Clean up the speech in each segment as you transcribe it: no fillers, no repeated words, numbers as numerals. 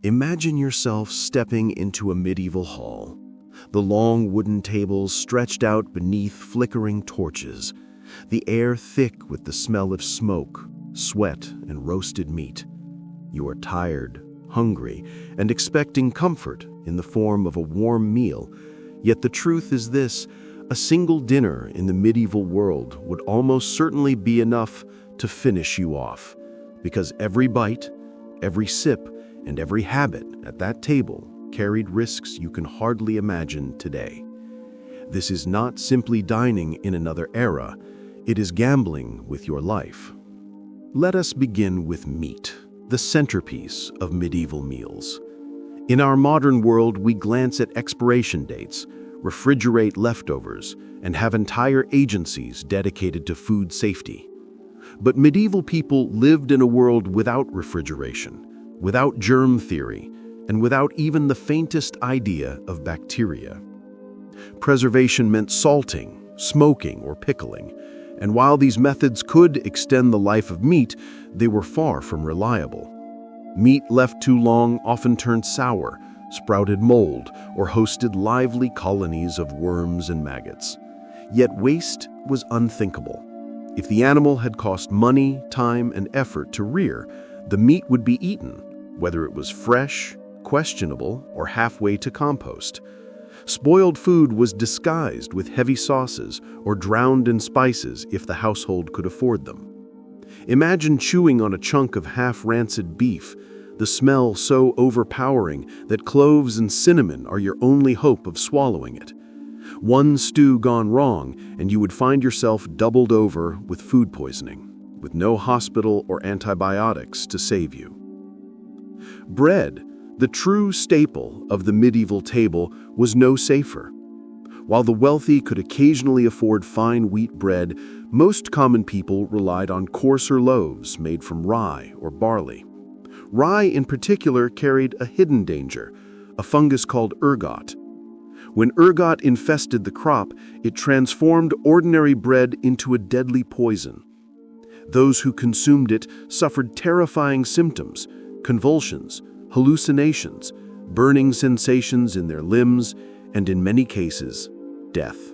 Imagine yourself stepping into a medieval hall. The long wooden tables stretched out beneath flickering torches, the air thick with the smell of smoke, sweat, and roasted meat. You are tired, hungry, and expecting comfort in the form of a warm meal. Yet the truth is this: a single dinner in the medieval world would almost certainly be enough to finish you off, because every bite, every sip, and every habit at that table carried risks you can hardly imagine today. This is not simply dining in another era, it is gambling with your life. Let us begin with meat, the centerpiece of medieval meals. In our modern world, we glance at expiration dates, refrigerate leftovers, and have entire agencies dedicated to food safety. But medieval people lived in a world without refrigeration, without germ theory, and without even the faintest idea of bacteria. Preservation meant salting, smoking, or pickling, and while these methods could extend the life of meat, they were far from reliable. Meat left too long often turned sour, sprouted mold, or hosted lively colonies of worms and maggots. Yet waste was unthinkable. If the animal had cost money, time, and effort to rear, the meat would be eaten, whether it was fresh, questionable, or halfway to compost. Spoiled food was disguised with heavy sauces or drowned in spices if the household could afford them. Imagine chewing on a chunk of half-rancid beef, the smell so overpowering that cloves and cinnamon are your only hope of swallowing it. One stew gone wrong, and you would find yourself doubled over with food poisoning, with no hospital or antibiotics to save you. Bread, the true staple of the medieval table, was no safer. While the wealthy could occasionally afford fine wheat bread, most common people relied on coarser loaves made from rye or barley. Rye in particular carried a hidden danger, a fungus called ergot. When ergot infested the crop, it transformed ordinary bread into a deadly poison. Those who consumed it suffered terrifying symptoms: convulsions, hallucinations, burning sensations in their limbs, and in many cases, death.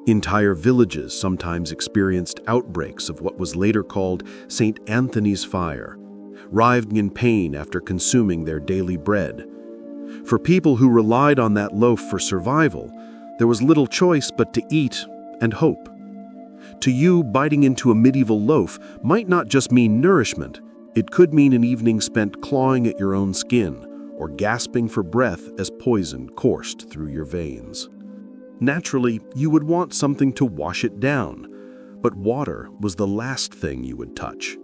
Entire villages sometimes experienced outbreaks of what was later called St. Anthony's fire, writhing in pain after consuming their daily bread. For people who relied on that loaf for survival, there was little choice but to eat and hope. To you, biting into a medieval loaf might not just mean nourishment. It could mean an evening spent clawing at your own skin or gasping for breath as poison coursed through your veins. Naturally, you would want something to wash it down, but water was the last thing you would touch.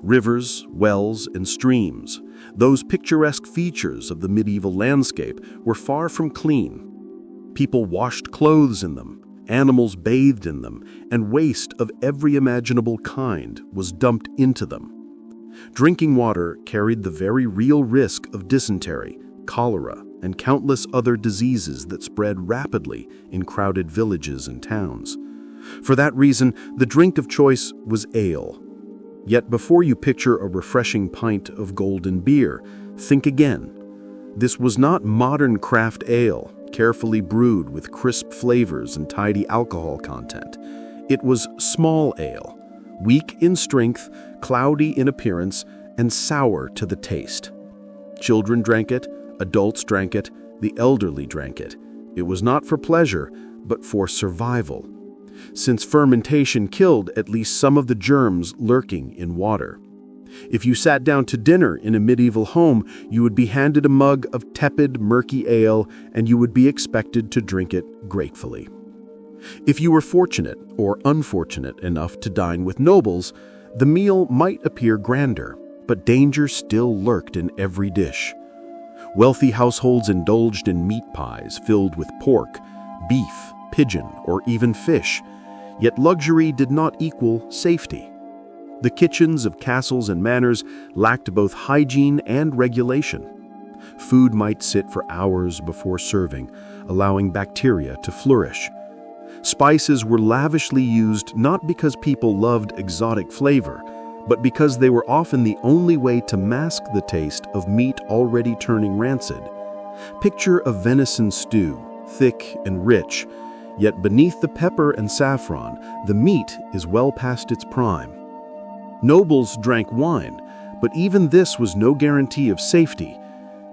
Rivers, wells, and streams, those picturesque features of the medieval landscape, were far from clean. People washed clothes in them, animals bathed in them, and waste of every imaginable kind was dumped into them. Drinking water carried the very real risk of dysentery, cholera, and countless other diseases that spread rapidly in crowded villages and towns. For that reason, the drink of choice was ale. Yet before you picture a refreshing pint of golden beer, think again. This was not modern craft ale, carefully brewed with crisp flavors and tidy alcohol content. It was small ale, weak in strength, cloudy in appearance, and sour to the taste. Children drank it, adults drank it, the elderly drank it. It was not for pleasure, but for survival, since fermentation killed at least some of the germs lurking in water. If you sat down to dinner in a medieval home, you would be handed a mug of tepid, murky ale, and you would be expected to drink it gratefully. If you were fortunate or unfortunate enough to dine with nobles, the meal might appear grander, but danger still lurked in every dish. Wealthy households indulged in meat pies filled with pork, beef, pigeon, or even fish, yet luxury did not equal safety. The kitchens of castles and manors lacked both hygiene and regulation. Food might sit for hours before serving, allowing bacteria to flourish. Spices were lavishly used not because people loved exotic flavor, but because they were often the only way to mask the taste of meat already turning rancid. Picture a venison stew, thick and rich, yet beneath the pepper and saffron, the meat is well past its prime. Nobles drank wine, but even this was no guarantee of safety.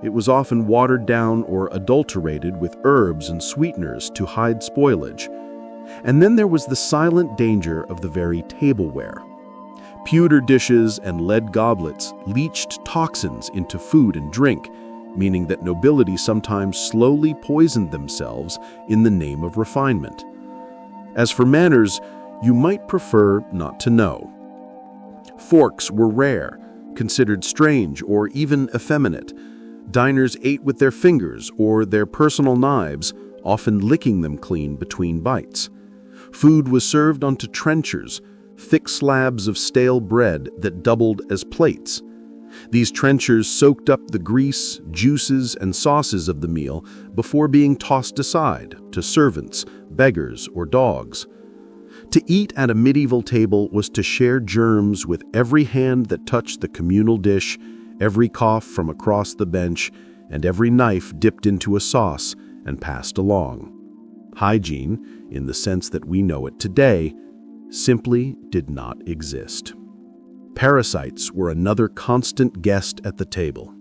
It was often watered down or adulterated with herbs and sweeteners to hide spoilage. And then there was the silent danger of the very tableware. Pewter dishes and lead goblets leached toxins into food and drink, meaning that nobility sometimes slowly poisoned themselves in the name of refinement. As for manners, you might prefer not to know. Forks were rare, considered strange or even effeminate. Diners ate with their fingers or their personal knives, often licking them clean between bites. Food was served onto trenchers, thick slabs of stale bread that doubled as plates. These trenchers soaked up the grease, juices, and sauces of the meal before being tossed aside to servants, beggars, or dogs. To eat at a medieval table was to share germs with every hand that touched the communal dish, every cough from across the bench, and every knife dipped into a sauce and passed along. Hygiene, in the sense that we know it today, simply did not exist. Parasites were another constant guest at the table.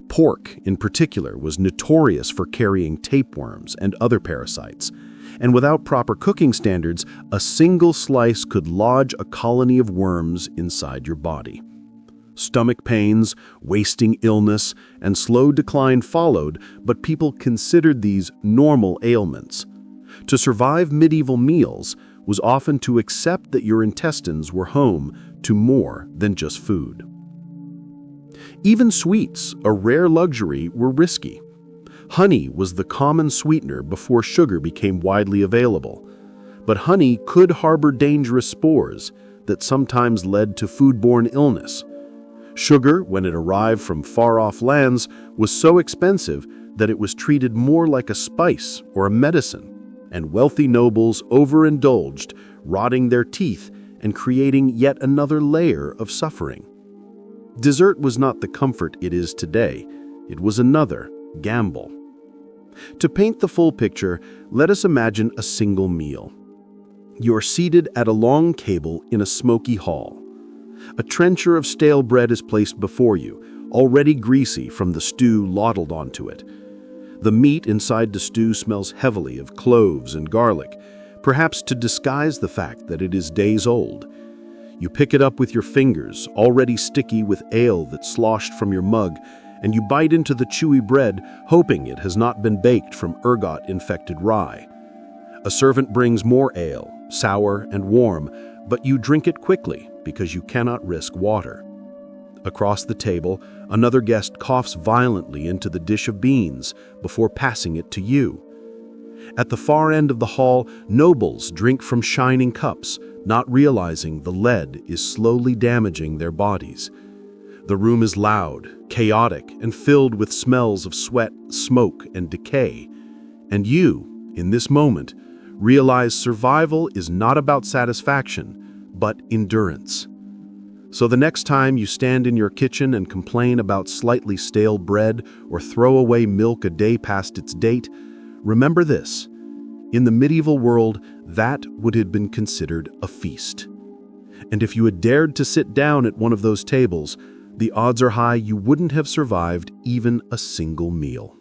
Pork, in particular, was notorious for carrying tapeworms and other parasites, and without proper cooking standards, a single slice could lodge a colony of worms inside your body. Stomach pains, wasting illness, and slow decline followed, but people considered these normal ailments. To survive medieval meals was often to accept that your intestines were home to more than just food. Even sweets, a rare luxury, were risky. Honey was the common sweetener before sugar became widely available. But honey could harbor dangerous spores that sometimes led to foodborne illness. Sugar, when it arrived from far-off lands, was so expensive that it was treated more like a spice or a medicine, and wealthy nobles overindulged, rotting their teeth and creating yet another layer of suffering. Dessert was not the comfort it is today. It was another gamble. To paint the full picture, let us imagine a single meal. You're seated at a long table in a smoky hall. A trencher of stale bread is placed before you, already greasy from the stew ladled onto it. The meat inside the stew smells heavily of cloves and garlic, perhaps to disguise the fact that it is days old. You pick it up with your fingers, already sticky with ale that sloshed from your mug, and you bite into the chewy bread, hoping it has not been baked from ergot-infected rye. A servant brings more ale, sour and warm, but you drink it quickly because you cannot risk water. Across the table, another guest coughs violently into the dish of beans before passing it to you. At the far end of the hall, nobles drink from shining cups, not realizing the lead is slowly damaging their bodies. The room is loud, chaotic, and filled with smells of sweat, smoke, and decay. And you, in this moment, realize survival is not about satisfaction, but endurance. So the next time you stand in your kitchen and complain about slightly stale bread or throw away milk a day past its date, remember this: in the medieval world, that would have been considered a feast. And if you had dared to sit down at one of those tables, the odds are high you wouldn't have survived even a single meal.